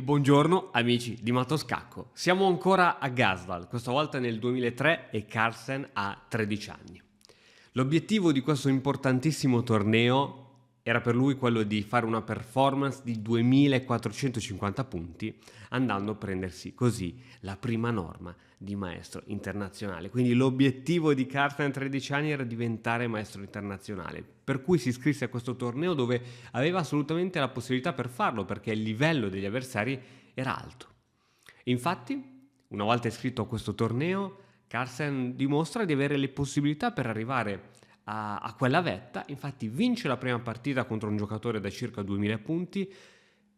E buongiorno amici di Matoscacco, siamo ancora a Gasdal, questa volta nel 2003 e Carlsen ha 13 anni. L'obiettivo di questo importantissimo torneo era per lui quello di fare una performance di 2450 punti, andando a prendersi così la prima norma di maestro internazionale. Quindi l'obiettivo di Carlsen a 13 anni era diventare maestro internazionale, per cui si iscrisse a questo torneo dove aveva assolutamente la possibilità per farlo, perché il livello degli avversari era alto. Infatti, una volta iscritto a questo torneo, Carlsen dimostra di avere le possibilità per arrivare a quella vetta. Infatti vince la prima partita contro un giocatore da circa 2000 punti,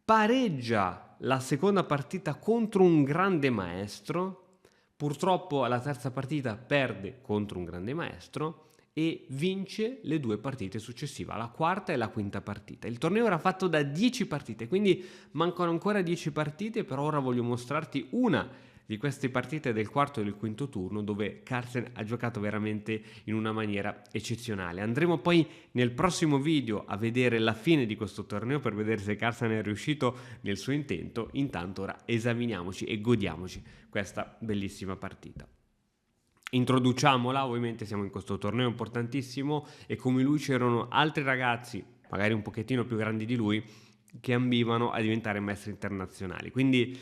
pareggia la seconda partita contro un grande maestro, purtroppo alla terza partita perde contro un grande maestro e vince le due partite successive, la quarta e la quinta partita. Il torneo era fatto da 10 partite, quindi mancano ancora 10 partite, però ora voglio mostrarti una di queste partite del quarto e del quinto turno dove Carlsen ha giocato veramente in una maniera eccezionale. Andremo poi nel prossimo video a vedere la fine di questo torneo per vedere se Carlsen è riuscito nel suo intento. Intanto ora esaminiamoci e godiamoci questa bellissima partita. Introduciamola, ovviamente siamo in questo torneo importantissimo e come lui c'erano altri ragazzi, magari un pochettino più grandi di lui, che ambivano a diventare maestri internazionali. Quindi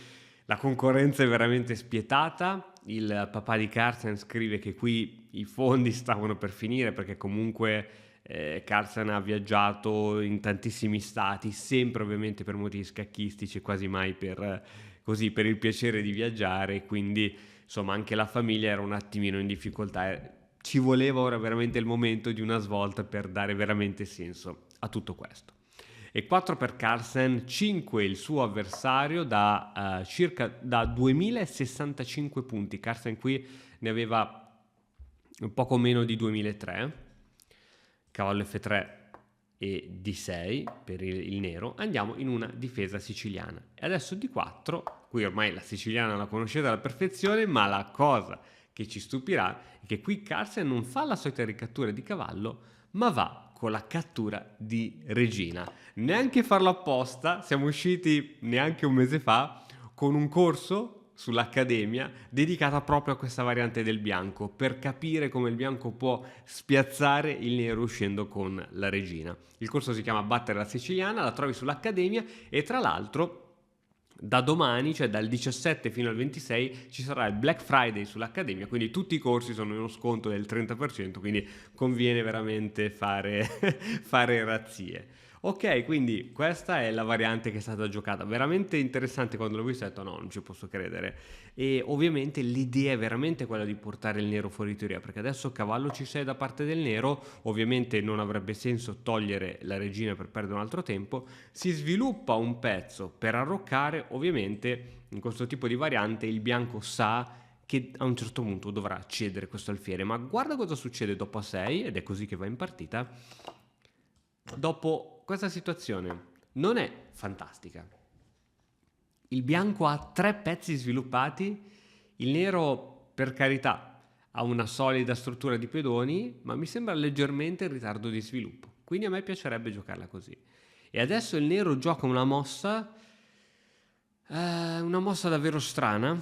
la concorrenza è veramente spietata. Il papà di Carlsen scrive che qui i fondi stavano per finire perché comunque Carlsen ha viaggiato in tantissimi stati, sempre ovviamente per motivi scacchistici, quasi mai per il piacere di viaggiare, quindi insomma anche la famiglia era un attimino in difficoltà. Ci voleva ora veramente il momento di una svolta per dare veramente senso a tutto questo. E 4 per Carlsen, 5 il suo avversario da circa 2065 punti. Carlsen qui ne aveva un poco meno di 2003. Cavallo F3 e D6 per il nero. Andiamo in una difesa siciliana. E adesso D4, qui ormai la siciliana la conoscete alla perfezione, ma la cosa che ci stupirà è che qui Carlsen non fa la solita ricattura di cavallo, ma va con la cattura di regina. Neanche farlo apposta, siamo usciti neanche un mese fa con un corso sull'Accademia dedicata proprio a questa variante del bianco, per capire come il bianco può spiazzare il nero uscendo con la regina. Il corso si chiama Battere la Siciliana, la trovi sull'Accademia e tra l'altro da domani, cioè dal 17 fino al 26, ci sarà il Black Friday sull'Accademia, quindi tutti i corsi sono in uno sconto del 30%, quindi conviene veramente fare razzie. Ok, quindi questa è la variante che è stata giocata, veramente interessante. Quando l'ho visto ho detto no, non ci posso credere. E ovviamente l'idea è veramente quella di portare il nero fuori teoria, perché adesso cavallo C6 da parte del nero, ovviamente non avrebbe senso togliere la regina per perdere un altro tempo, si sviluppa un pezzo per arroccare. Ovviamente in questo tipo di variante il bianco sa che a un certo punto dovrà cedere questo alfiere, ma guarda cosa succede dopo A6, ed è così che va in partita. Dopo questa situazione non è fantastica. Il bianco ha 3 pezzi sviluppati, il nero per carità ha una solida struttura di pedoni, ma mi sembra leggermente in ritardo di sviluppo, quindi a me piacerebbe giocarla così. E adesso il nero gioca una mossa davvero strana,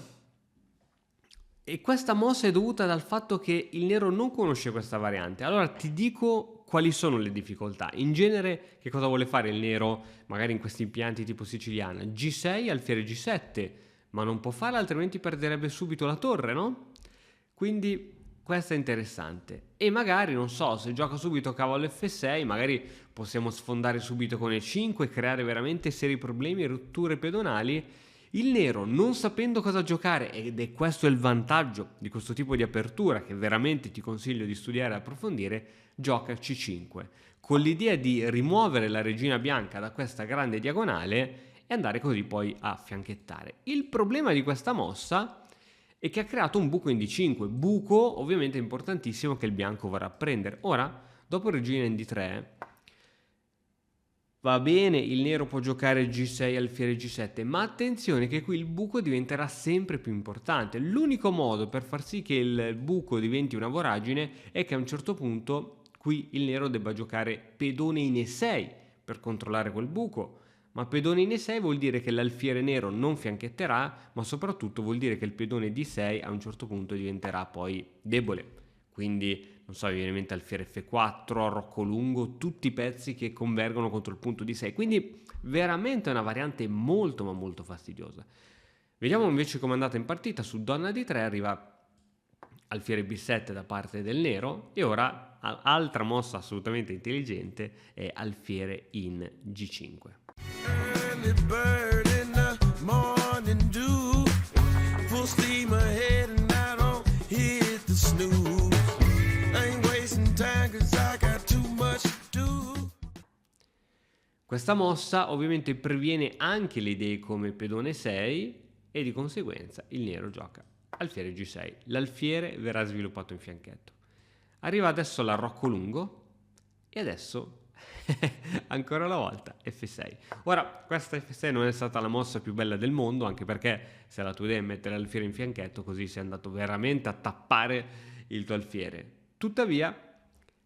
e questa mossa è dovuta dal fatto che il nero non conosce questa variante. Allora ti dico quali sono le difficoltà. In genere che cosa vuole fare il nero magari in questi impianti tipo siciliana? G6, alfiere G7, ma non può farlo altrimenti perderebbe subito la torre, no? Quindi questo è interessante. E magari, non so, se gioca subito cavallo F6, magari possiamo sfondare subito con E5 e creare veramente seri problemi e rotture pedonali. Il nero, non sapendo cosa giocare, ed è questo il vantaggio di questo tipo di apertura che veramente ti consiglio di studiare e approfondire, gioca C5 con l'idea di rimuovere la regina bianca da questa grande diagonale e andare così poi a fianchettare. Il problema di questa mossa è che ha creato un buco in D5, buco ovviamente importantissimo che il bianco vorrà prendere. Ora, dopo regina in D3, va bene, il nero può giocare G6 alfiere G7, ma attenzione che qui il buco diventerà sempre più importante. L'unico modo per far sì che il buco diventi una voragine è che a un certo punto qui il nero debba giocare pedone in E6 per controllare quel buco, Ma pedone in E6 vuol dire che l'alfiere nero non fianchetterà, ma soprattutto vuol dire che il pedone D6 a un certo punto diventerà poi debole. Quindi, non so, mi viene in mente alfiere F4, rocco lungo, tutti i pezzi che convergono contro il punto D6. Quindi veramente è una variante molto ma molto fastidiosa. Vediamo invece come è andata in partita. Su donna D3 arriva alfiere B7 da parte del nero e ora altra mossa assolutamente intelligente è alfiere in G5. Early bird in the morning dew, full steam ahead and I don't hit the snooze. I ain't wasting time 'cause I got too much to do. Questa mossa ovviamente previene anche le idee come pedone 6 e di conseguenza il nero gioca alfiere G6. L'alfiere verrà sviluppato in fianchetto. Arriva adesso la rocco lungo e adesso ancora una volta F6. Ora, questa F6 non è stata la mossa più bella del mondo, anche perché se la tua idea è mettere l'alfiere in fianchetto, così sei andato veramente a tappare il tuo alfiere. Tuttavia,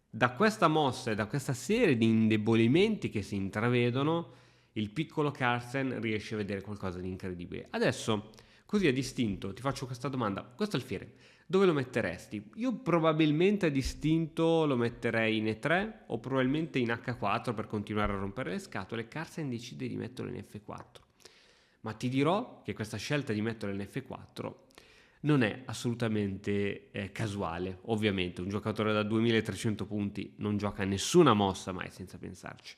da questa mossa e da questa serie di indebolimenti che si intravedono, il piccolo Carlsen riesce a vedere qualcosa di incredibile. Adesso, così a distinto, ti faccio questa domanda. Questo alfiere, dove lo metteresti? Io probabilmente a distinto lo metterei in E3 o probabilmente in H4 per continuare a rompere le scatole. Carlsen decide di metterlo in F4. Ma ti dirò che questa scelta di metterlo in F4 non è assolutamente casuale. Ovviamente un giocatore da 2300 punti non gioca nessuna mossa mai senza pensarci.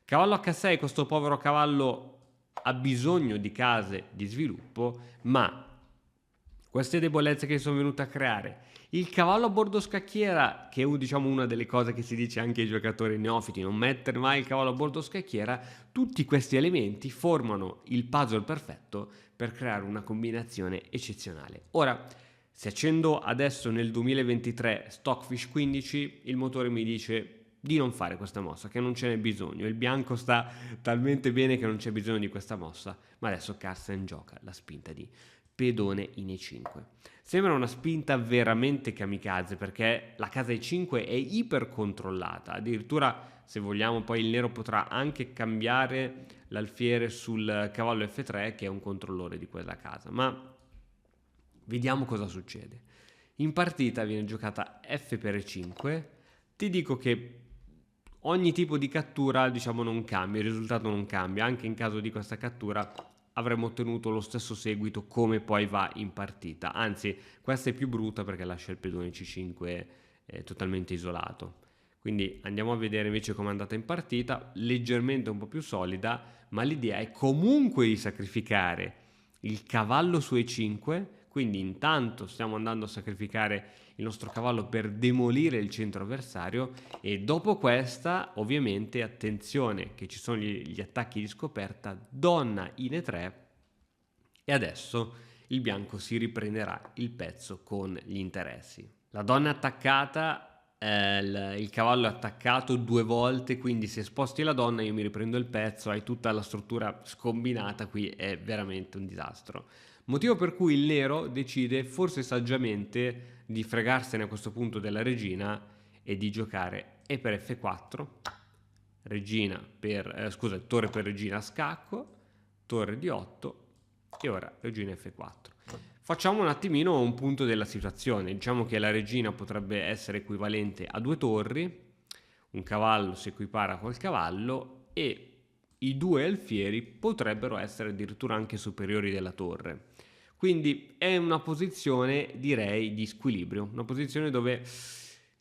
Cavallo H6, questo povero cavallo ha bisogno di case di sviluppo, ma queste debolezze che sono venute a creare, il cavallo a bordo scacchiera, che è diciamo una delle cose che si dice anche ai giocatori neofiti, non mettere mai il cavallo a bordo scacchiera, tutti questi elementi formano il puzzle perfetto per creare una combinazione eccezionale. Ora, se accendo adesso nel 2023 Stockfish 15, il motore mi dice di non fare questa mossa, che non ce n'è bisogno, il bianco sta talmente bene che non c'è bisogno di questa mossa, ma adesso Carlsen gioca la spinta di pedone in E5. Sembra una spinta veramente kamikaze perché la casa E5 è iper controllata, addirittura se vogliamo poi il nero potrà anche cambiare l'alfiere sul cavallo F3 che è un controllore di quella casa, ma vediamo cosa succede. In partita viene giocata F per E5, ti dico che ogni tipo di cattura diciamo non cambia, il risultato non cambia, anche in caso di questa cattura avremmo ottenuto lo stesso seguito come poi va in partita, anzi questa è più brutta perché lascia il pedone C5 totalmente isolato. Quindi andiamo a vedere invece come è andata in partita, leggermente un po' più solida, ma l'idea è comunque di sacrificare il cavallo su E5, quindi intanto stiamo andando a sacrificare il nostro cavallo per demolire il centro avversario e dopo questa ovviamente attenzione che ci sono gli attacchi di scoperta, donna in E3 e adesso il bianco si riprenderà il pezzo con gli interessi. La donna attaccata, il cavallo è attaccato 2 volte, quindi se sposti la donna io mi riprendo il pezzo, hai tutta la struttura scombinata, qui è veramente un disastro. Motivo per cui il nero decide, forse saggiamente, di fregarsene a questo punto della regina e di giocare E per F4, torre per regina a scacco, torre di 8 e ora regina F4. Facciamo un attimino un punto della situazione, diciamo che la regina potrebbe essere equivalente a 2 torri, un cavallo si equipara col cavallo e i 2 alfieri potrebbero essere addirittura anche superiori della torre. Quindi è una posizione, direi, di squilibrio, una posizione dove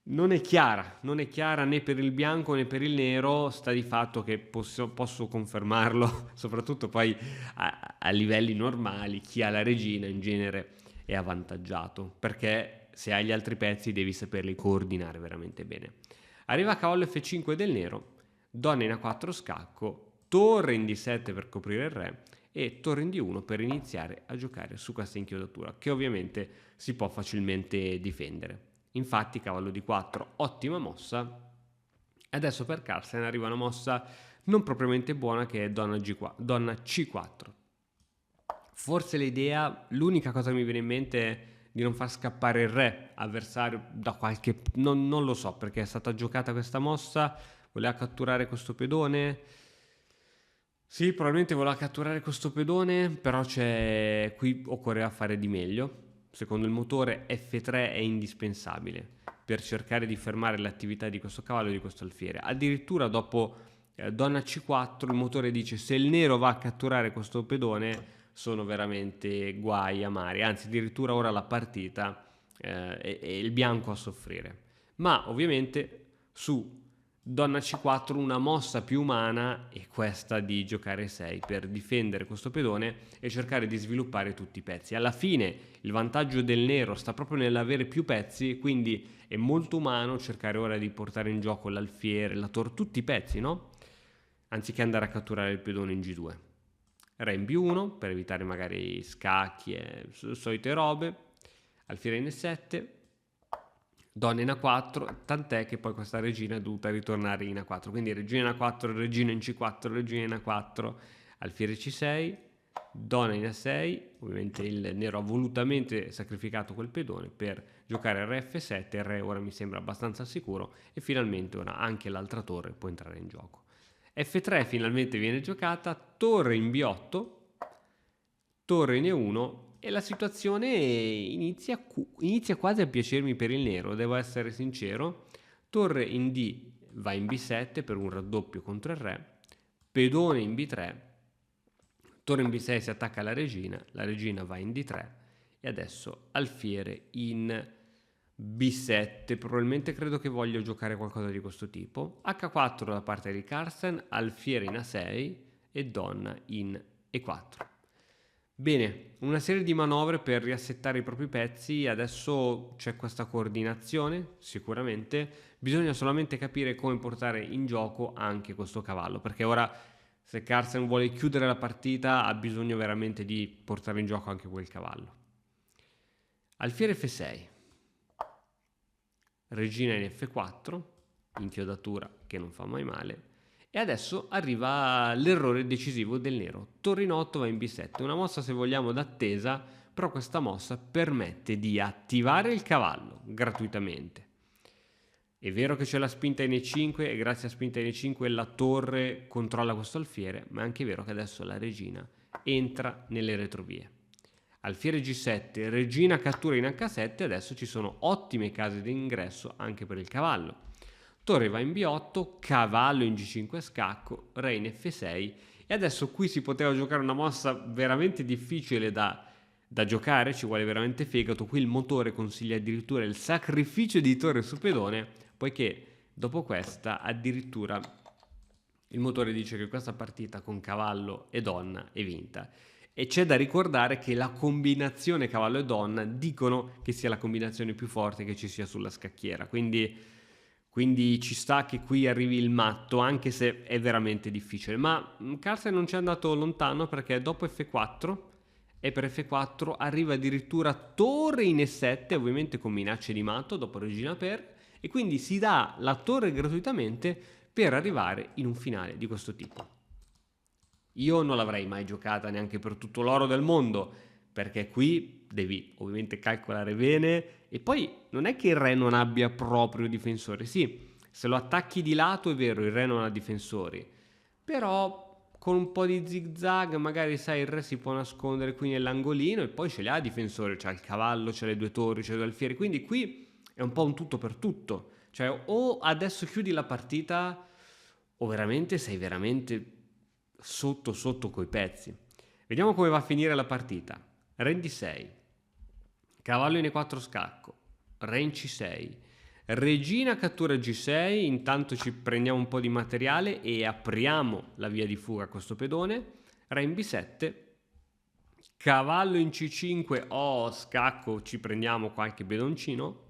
non è chiara né per il bianco né per il nero, sta di fatto che posso confermarlo, soprattutto poi a livelli normali, chi ha la regina in genere è avvantaggiato, perché se hai gli altri pezzi devi saperli coordinare veramente bene. Arriva cavallo F5 del nero, donna in A4 scacco, torre in D7 per coprire il re e torre in D1 per iniziare a giocare su questa inchiodatura che ovviamente si può facilmente difendere. Infatti cavallo D4, ottima mossa. Adesso per Carlsen arriva una mossa non propriamente buona che è donna C4. Forse l'unica cosa che mi viene in mente è di non far scappare il re avversario da qualche... non lo so perché è stata giocata questa mossa, voleva catturare questo pedone. Sì, probabilmente voleva catturare questo pedone, però qui occorreva fare di meglio. Secondo il motore F3 è indispensabile per cercare di fermare l'attività di questo cavallo e di questo alfiere. Addirittura dopo donna C4 il motore dice se il nero va a catturare questo pedone sono veramente guai amari, anzi addirittura ora la partita è il bianco a soffrire. Ma ovviamente su donna C4 una mossa più umana è questa di giocare 6 per difendere questo pedone e cercare di sviluppare tutti i pezzi. Alla fine il vantaggio del nero sta proprio nell'avere più pezzi, quindi è molto umano cercare ora di portare in gioco l'alfiere, la torre, tutti i pezzi, no? Anziché andare a catturare il pedone in G2. Re in B1 per evitare magari scacchi e solite robe, alfiere in E7, donna in A4, tant'è che poi questa regina è dovuta ritornare in A4, quindi regina in A4, regina in C4, regina in A4, alfiere C6, donna in A6, ovviamente il nero ha volutamente sacrificato quel pedone per giocare Re F7, il re ora mi sembra abbastanza sicuro e finalmente ora anche l'altra torre può entrare in gioco. F3 finalmente viene giocata, torre in B8, torre in E1 e la situazione inizia quasi a piacermi per il nero, devo essere sincero. Torre in D va in B7 per un raddoppio contro il re, pedone in B3, torre in B6 si attacca alla regina, la regina va in D3 e adesso alfiere in B7, probabilmente credo che voglia giocare qualcosa di questo tipo. H4 da parte di Carlsen, alfiere in A6 e donna in E4. Bene, una serie di manovre per riassettare i propri pezzi, adesso c'è questa coordinazione, sicuramente, bisogna solamente capire come portare in gioco anche questo cavallo, perché ora se Carlsen vuole chiudere la partita ha bisogno veramente di portare in gioco anche quel cavallo. Alfiere F6, regina in F4, inchiodatura che non fa mai male, e adesso arriva l'errore decisivo del nero. Torre in 8 va in B7, una mossa se vogliamo d'attesa, però questa mossa permette di attivare il cavallo gratuitamente. È vero che c'è la spinta in E5 e grazie a spinta in E5 la torre controlla questo alfiere, ma è anche vero che adesso la regina entra nelle retrovie. Alfiere G7, regina cattura in H7, adesso ci sono ottime case d'ingresso anche per il cavallo. Torre va in B8, cavallo in G5 scacco, re in F6 e adesso qui si poteva giocare una mossa veramente difficile da giocare, ci vuole veramente fegato, qui il motore consiglia addirittura il sacrificio di torre su pedone, poiché dopo questa addirittura il motore dice che questa partita con cavallo e donna è vinta. E c'è da ricordare che la combinazione cavallo e donna dicono che sia la combinazione più forte che ci sia sulla scacchiera, quindi ci sta che qui arrivi il matto, anche se è veramente difficile. Ma Carlsen non ci è andato lontano perché dopo F4 e per F4 arriva addirittura torre in E7, ovviamente con minacce di matto dopo regina per, e quindi si dà la torre gratuitamente per arrivare in un finale di questo tipo. Io non l'avrei mai giocata neanche per tutto l'oro del mondo, perché qui devi ovviamente calcolare bene e poi non è che il re non abbia proprio difensori. Sì, se lo attacchi di lato è vero, il re non ha difensori, però con un po' di zigzag magari sai il re si può nascondere qui nell'angolino e poi ce li ha difensori, c'ha il cavallo, c'ha le due torri, c'ha le due alfieri, quindi qui è un po' un tutto per tutto. Cioè o adesso chiudi la partita o veramente sei veramente sotto coi pezzi. Vediamo come va a finire la partita. Re in D6, cavallo in E4 scacco, re in C6, regina cattura G6, intanto ci prendiamo un po' di materiale e apriamo la via di fuga a questo pedone, re in B7, cavallo in C5, scacco, ci prendiamo qualche pedoncino,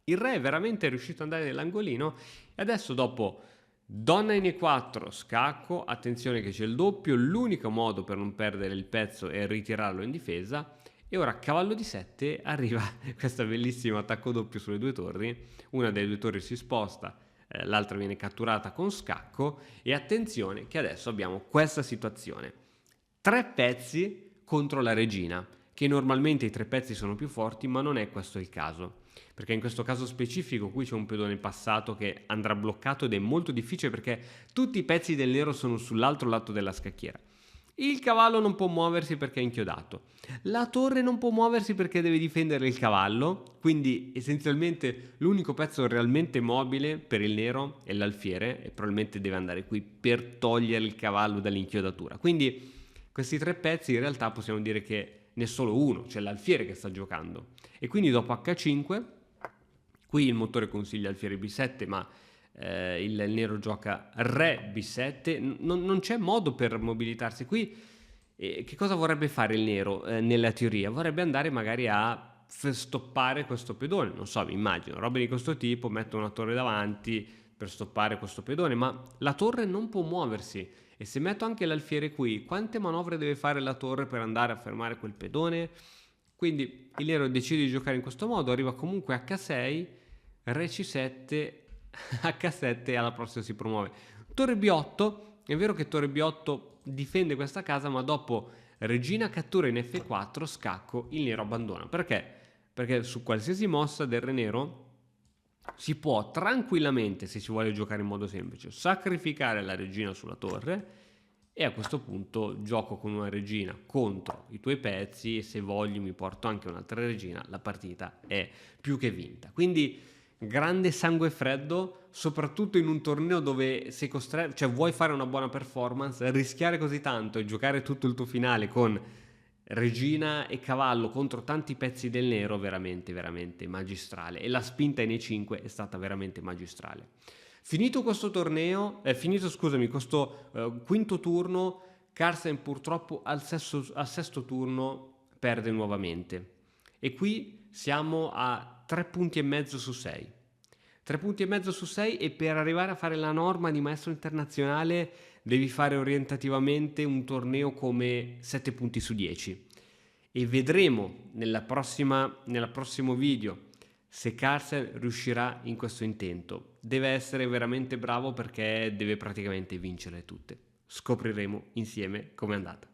il re è veramente riuscito ad andare nell'angolino e adesso dopo donna in E4, scacco, attenzione che c'è il doppio, l'unico modo per non perdere il pezzo è ritirarlo in difesa e ora cavallo di 7 arriva questo bellissimo attacco doppio sulle due torri, una delle due torri si sposta, l'altra viene catturata con scacco e attenzione che adesso abbiamo questa situazione, 3 pezzi contro la regina, che normalmente i 3 pezzi sono più forti ma non è questo il caso. perché in questo caso specifico qui c'è un pedone passato che andrà bloccato ed è molto difficile perché tutti i pezzi del nero sono sull'altro lato della scacchiera. Il cavallo non può muoversi perché è inchiodato. La torre non può muoversi perché deve difendere il cavallo, quindi essenzialmente l'unico pezzo realmente mobile per il nero è l'alfiere e probabilmente deve andare qui per togliere il cavallo dall'inchiodatura. Quindi questi tre pezzi in realtà possiamo dire che ne è solo uno, c'è l'alfiere che sta giocando. E quindi dopo H5, qui il motore consiglia alfiere B7, ma il nero gioca re B7, non c'è modo per mobilitarsi qui. Che cosa vorrebbe fare il nero nella teoria? Vorrebbe andare magari a stoppare questo pedone, non so, mi immagino, robe di questo tipo, metto una torre davanti per stoppare questo pedone, ma la torre non può muoversi e se metto anche l'alfiere qui, quante manovre deve fare la torre per andare a fermare quel pedone? Quindi il nero decide di giocare in questo modo, arriva comunque H6, re C7, H7 e alla prossima si promuove. Torre B8, è vero che torre B8 difende questa casa, ma dopo regina cattura in F4, scacco, il nero abbandona. Perché? Perché su qualsiasi mossa del re nero si può tranquillamente, se si vuole giocare in modo semplice, sacrificare la regina sulla torre e a questo punto gioco con una regina contro i tuoi pezzi e se voglio mi porto anche un'altra regina, la partita è più che vinta. Quindi grande sangue freddo, soprattutto in un torneo dove sei costretto, cioè vuoi fare una buona performance, rischiare così tanto e giocare tutto il tuo finale con regina e cavallo contro tanti pezzi del nero, veramente veramente magistrale, e la spinta in E5 è stata veramente magistrale. Finito questo torneo, questo quinto turno, Carlsen purtroppo al sesto turno perde nuovamente e qui siamo a 3 punti e mezzo su 6. 3 punti e mezzo su 6 e per arrivare a fare la norma di maestro internazionale devi fare orientativamente un torneo come 7 punti su 10 e vedremo nel prossimo video se Carlsen riuscirà in questo intento. Deve essere veramente bravo perché deve praticamente vincere tutte. Scopriremo insieme com'è andata.